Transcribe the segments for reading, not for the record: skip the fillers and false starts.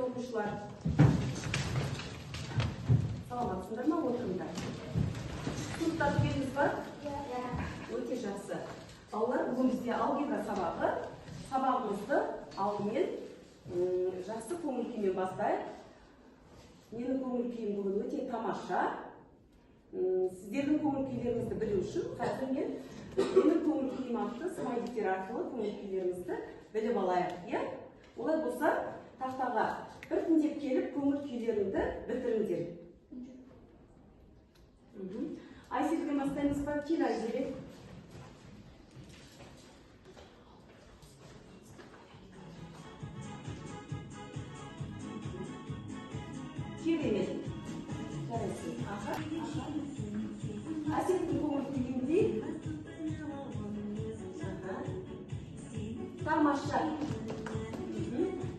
оқушылар. Саламатсыңдар ма? Отырыңдар. Сыныпта түгеліңіз бар? Өте жақсы. Балалар, бүгін бізде алгебра сабағы. Сабағымызды алдымен жақсы көңіл күймен бастайық. Менің көңіл күйім бүгін өте тамаша. Сіздердің көңіл күйлеріңізді білу үшін қазір мен менің көңіл күйім атты смайликтер арқылы көңіл күйлеріңізді біліп алайық. Олай болса, тақтаға біртіндеп келіп көңіл күйлеріңді білдіріңдер. Айселден бастаймыз ба? Кел Айселе. Керемет. Жарайсың. Аха. Айселдің көңіл күйіндей. Тамаша.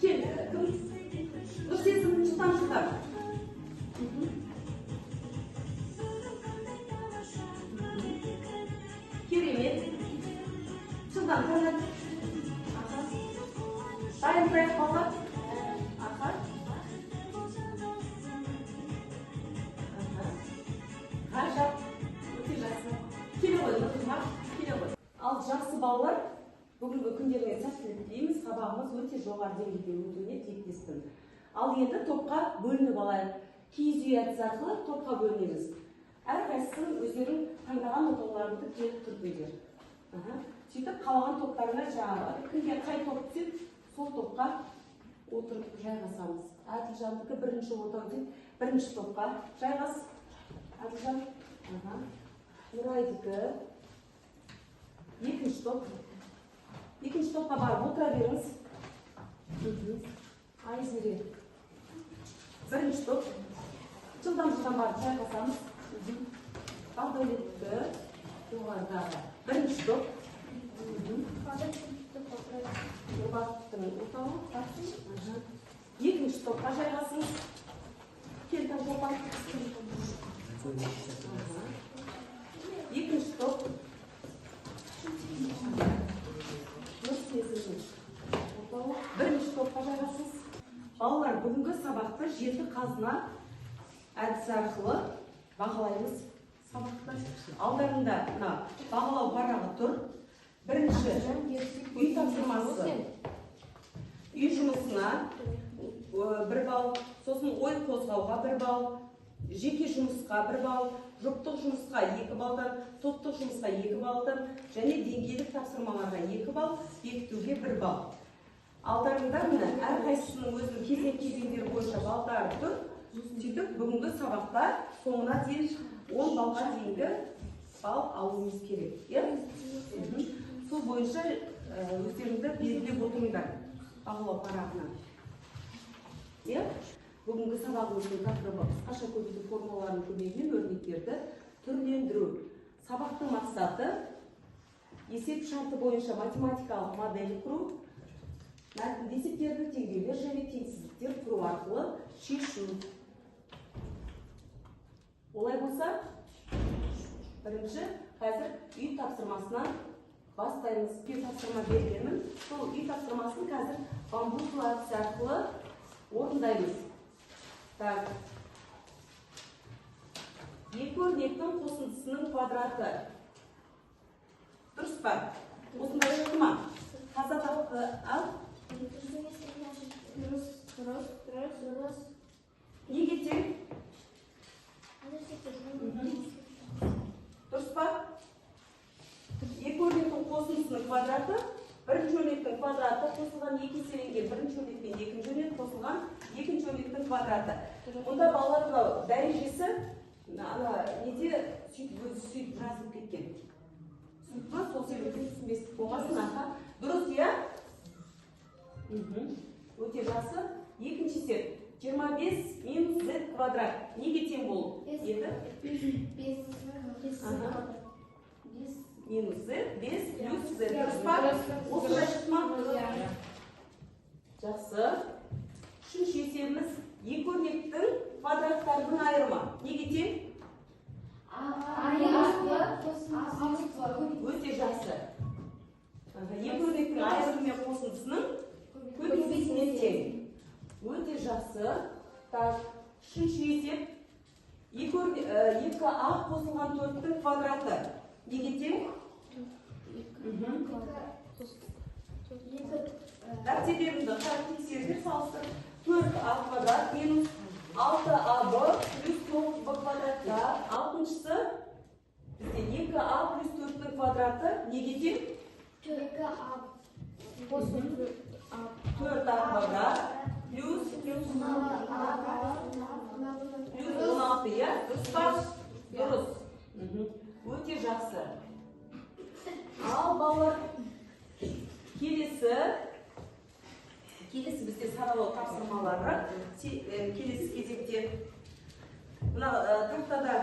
Кел. Нұрсезім жылдам. Керемет. Жылдам қанат. Дайын тұрайық балалар. Ғажап. Өте жақсы. Келе ғой, нұртымақ. Келе ғой. Ал жақсы балалар, бүгінгі күндеріңе сәттілік тілейміз. Сабағымыз өте жоғары деңгейде өтуіне тілектеспін. Ал енді топқа бөлініп алайық. Киіз үй әдісі арқылы топқа бөлінеміз. Әрқайсысын өздерің таңдаған отауларыңды келіп тұрдыңдар. Сөйтіп қалаған топтарына жаңағы кімге қай топ түсіп, сол топқа отырып жайғасамыз. Әділжандікі бірінші отау деп, бірінші топқа жайғас. Әділжан. Нұрайдікі екінші топ. Екінші топқа барып отыра беріңіз. Айзере. Бірінші топ. Жылдан барып жайғасамыз. Бағдәулетті жоғарыдағы бірінші топ. Бақыттың отауы. Екінші топқа жайғасыңыз. Келдің қопан. Екінші топ. Бірінші топқа жайғасыңыз. Балалар, бүгінгі сабақты жеті қазына әдісі арқылы бағалаймыз. Сабақты алдарында бағалау парағы тұр. Бірінші үй тапсырмасы. Үй жұмысына 1 балл, сосын ой қозғауға 1 балл, жеке жұмысқа 1 балл, жұптық жұмысқа 2 баллдан, топтық жұмысқа 2 баллдан, және деңгейлік тапсырмаларға 2 балл, бекітуге 1 балл. Алдарында әрқайсысының өзінің кезеңдері бойынша баллдары тұр. Сөйтіп, бүгінгі сабақта соңына дейін 10 баллға дейінгі балл алуымыз керек. Сол бойынша өздеріңді белгілеп отырыңдар бағалау парағына. Бүгінгі сабағымыздың тақырыбы қысқаша көбейту формулаларының көмегімен өрнектерді түрлендіру. Сабақтың мақсаты есеп шарты бойынша математикалық модель құру, мәтінді есептерді теңдеулер және теңсіздіктер құру арқылы шешу. Олай болса, бірінші қазір үй тапсырмасынан бастаймыз. Үй тапсырма бергенмін. Сол үй тапсырмасын қазір бамбук әдісі арқылы орындаймыз. Екі өрнектің қосындысының квадраты. Дұрыс па? Осындай шықты ма? Таза тапты ал. Неге тең? Дұрыс па? Екі өрнектің қосындысының квадраты, бірінші өрнектің квадраты қосылған екі еселенген бірінші өрнекпен екінші өрнек қосылған екінші өрнектің квадраты. Онда балалар дәрежесі неде сөйтіп жазылып кеткен. Сөйтіп ма? Сол себептен түсінбестік болмасын. Дұрыс, өте жақсы. Екінші есеп 25 минус z квадрат. Неге тең болу? Минус z, 5 плюс z. Дұрыс па? Осындай шықты ма? Жақсы. Үшінші есебіміз екі өрнектің квадраттарының айырымы. Неге тең? Өте жақсы. Екі өрнектің айырымы мен қосындысының көбейтісіне тең. Өте жақсы. Так, үшінші есеп. 2а қосылған 4-тің квадраты. Неге тең? Себебімді тексердер салыстыр. 4а квадрат минус 6аб плюс 9б квадратта. Алтыншысы бізде 2а плюс 4-тің квадраты неге тең? 2а қосылған 4а квадрат плюс 16, я? Дұрыс па? Дұрыс. Өте жақсы. Ал балалар, келесі бізде саралау тапсырмалары. Келесі кезекте мына тақтада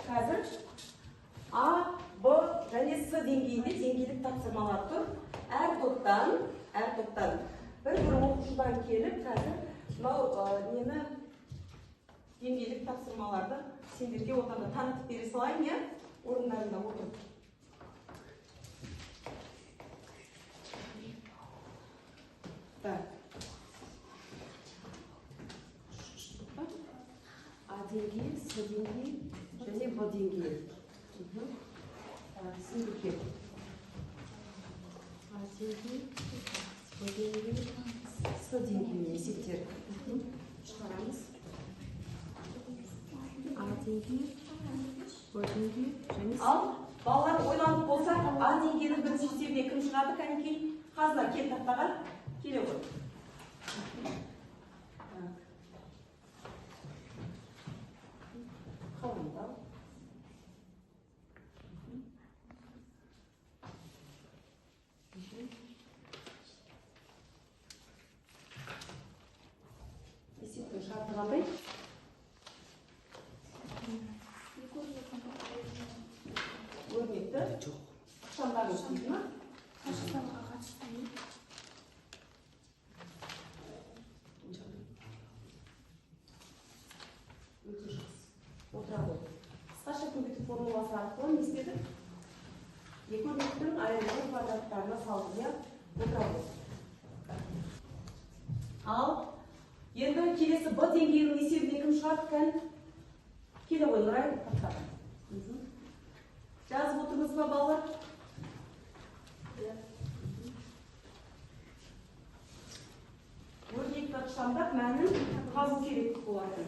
қазір А, Б және С деңгейінде деңгейлік тапсырмалар тұр. Әр топтан бір оқушыдан келіп қазір мынау нені деңгейлік тапсырмаларды сендерге отанда танытып бере салайын, я? Орындарында отыр. А деңгей, С деңгей және Б деңгей. Сендерге А деңгей, Б деңгей, С деңгей есептер шығарамыз. А деңгей, Б деңгей және С. Ал балалар ойланып болса, А деңгейдің бірінші есебіне кім шығады, кәнекей? Қазылар кел тақтаға, келе ғой. Қалыңдау. Есептің шарты қандай? Өрнекті қашандағы өтейді ма? қашанға қатысты. Өте жақсы. Отырады. Қысқаша көбейту формуласы арқылы не істеді? Екі өрнектің айырымы квадраттарына салды, отырады. Ал енді келесі Б деңгейінің есебіне кім шығады кән? Келе ғой, Нұрай, тақтаға. Жазып отырмыз ба, балалар? Өрнекті ықшамдап мәнін қазу керек болады.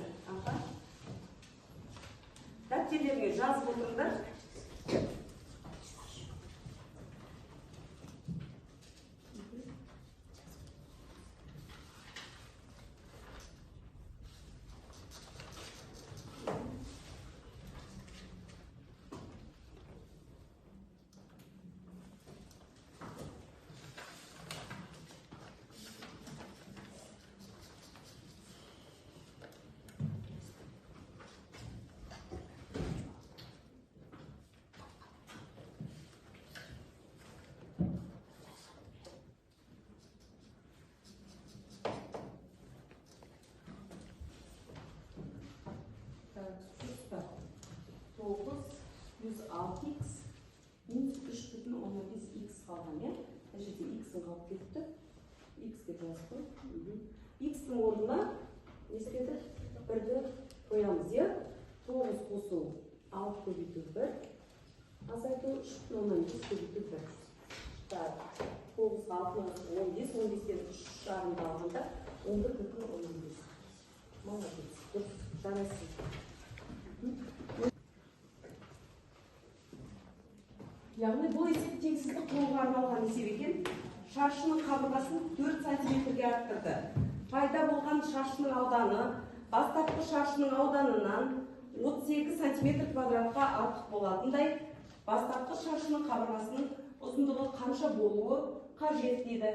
Дәптерлерге жазып отырыңдар. Плюс 6х минус 3,15х қалған, я? Әжеде х-ын қалып кетті. Х деп жазды. Х-тың орнына не істеді? Бірді қоямыз, я? 9 қосу 6 көбейту 1. Азайту 3,15 көбейту 1. 9-ға 15, 15-тен 3 жағында алғанда 11,15. Молодец. Дұрыс, жарайсың. Яғни бұл есеп теңсіздік құруға арналған есеп екен. Шаршының қабырғасын 4 сантиметрге арттырды. Пайда болған шаршының ауданы бастапқы шаршының ауданынан 38 сантиметр квадратқа артық болатындай, бастапқы шаршының қабырғасының ұзындығы қанша болуы қажет дейді.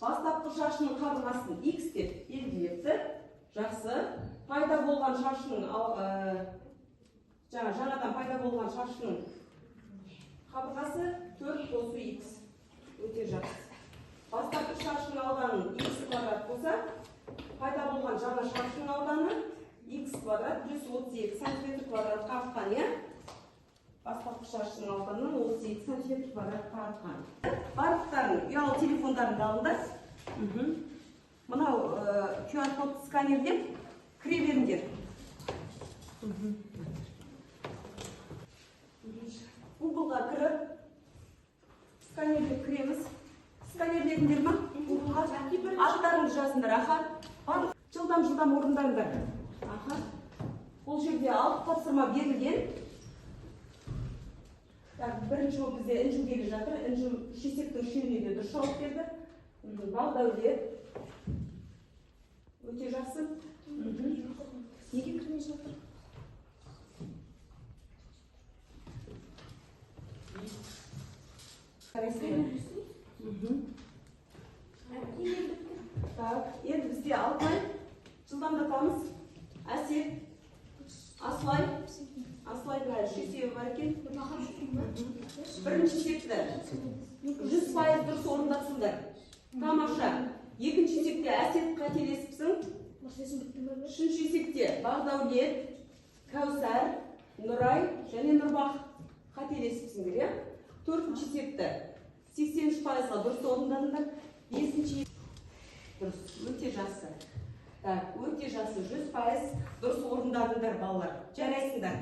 Бастапқы шаршының қабырғасын X деп белгілепті. Жақсы. Пайда болған шаршының жаңадан пайда болған шаршының қабырғасы 4 қосу X. Өте жақсы. Бастапқы шаршының ауданын X квадрат болса, пайда болған жаңа шаршының ауданы X квадрат плюс 32 сантиметр квадратқа артқан, я? Бастапқы шаршының ауданын 32 сантиметр квадратқа артқан. Барлықтарын ұялы телефондарын алыңдар. Мынау QR код сканерлеп кіре беріңдер. Гуглға кіріп, сканерлеп кіреміз. Сканерледіңдер ма? Аттарыңды жазыңдар, аха. Жылдам орындаңдар. Аха. Бұл жерде 6 тапсырма берілген. Бірінші ол бізде інжу келе жатыр. Інжу шесектің үшеуіне де дұрыс жауап берді. Бағдәулет. Өте жақсы. Неге кірмей жатыр? Енді бізде Алтай, жылдамдатамыз. Әсет, Аслай бірай, шесеуі бар екен. Бірінші есепті 100% дұрыс орындапсыңдар. Тамаша. Екінші есепте Әсет қателесіпсің. Үшінші есепте Бағдәулет, Кәусар, Нұрай және Нұрбақ қателесіпсіңдер. Төртінші есепті 83%-ға дұрыс орындадыңдар. Бесінші дұрыс, өте жақсы. Өте жақсы, 100% дұрыс орындадыңдар балалар. Жарайсыңдар.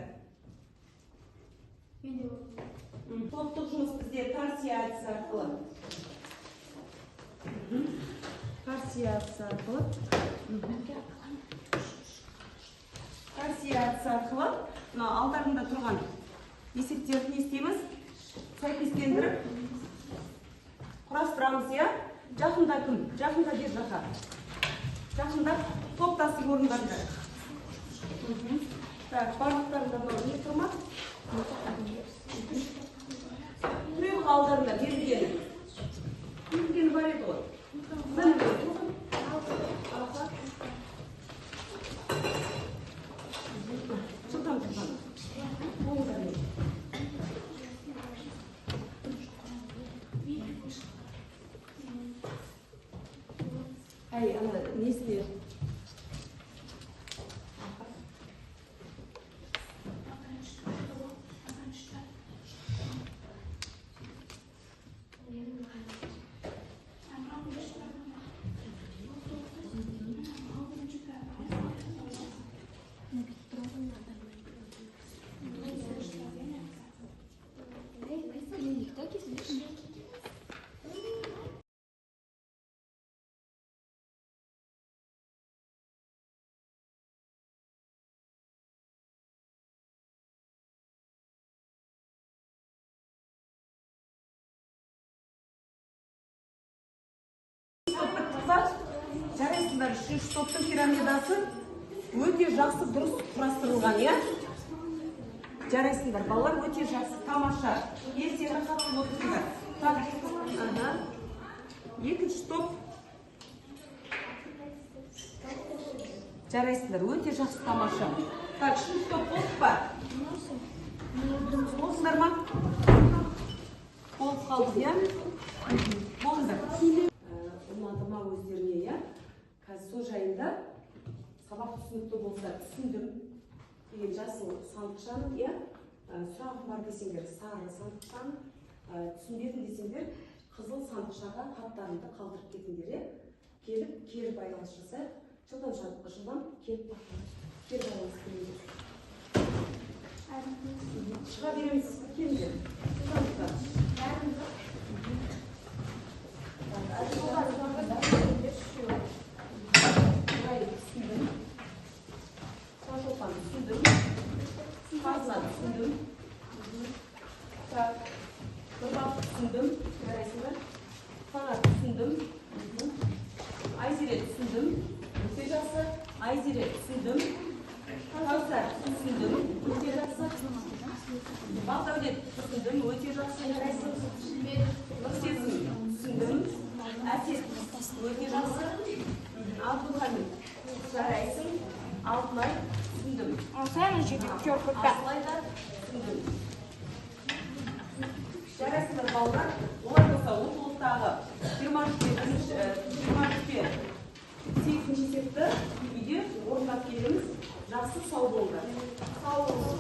Топтық жұмыс бізде Парсия әдісі арқылы. Алдарында тұрған есептерді не істейміз? Сәйкестендіріп құрастырамыз, иә? Жақында кім? Жақында бер жақа. Жақында топтасып орындарында. Барлықтарында не тұрма? Біреуі алдарында берілгені. Берілгені бар еді ғой. Жылдам. Ай, ана несіне? Жарайсыңдар, үшінші топтың пирамидасы өте жақсы дұрыс құрастырылған, иә? Жарайсыңдар, балалар өте жақсы, тамаша. Ертеңі қатып отырсыңдар. Екінші топ. Жарайсыңдар, өте жақсы, тамаша. Үшінші топ болып па? Болсыңдар ма? Болып қалды, иә? Болыңдар. Ұнатыма өздеріне, иә? Қазір сол жайында сабақ түсінікті болса түсіндім деген жасыл сандықшан, иә? Сұрағым бар десеңдер, сары сандықшан, түсінбедім десеңдер, қызыл сандықшаға хаттарымды қалдырып кетіңдер, иә? Келіп, кері байланыс жасайық. Жылдам келіп байланыс келіңдер. Шыға береміз, келіңдер. Айзере түсіндім. Кәусар түсіндім. Өте жақсы. Бағдәулет түсіндім. Өте жақсы. Нұрсезім түсіндім. Әсет өте жақсы. Абдулхамид жарайсың. Алтынай түсіндім. Аслай да түсіндім. Жарайсыңдар балалар. Олай болса оқулықтағы 23-ке 8-ші есепті үйде орындап келеміз. Жақсы сау болыңдар. Сау болыңдар.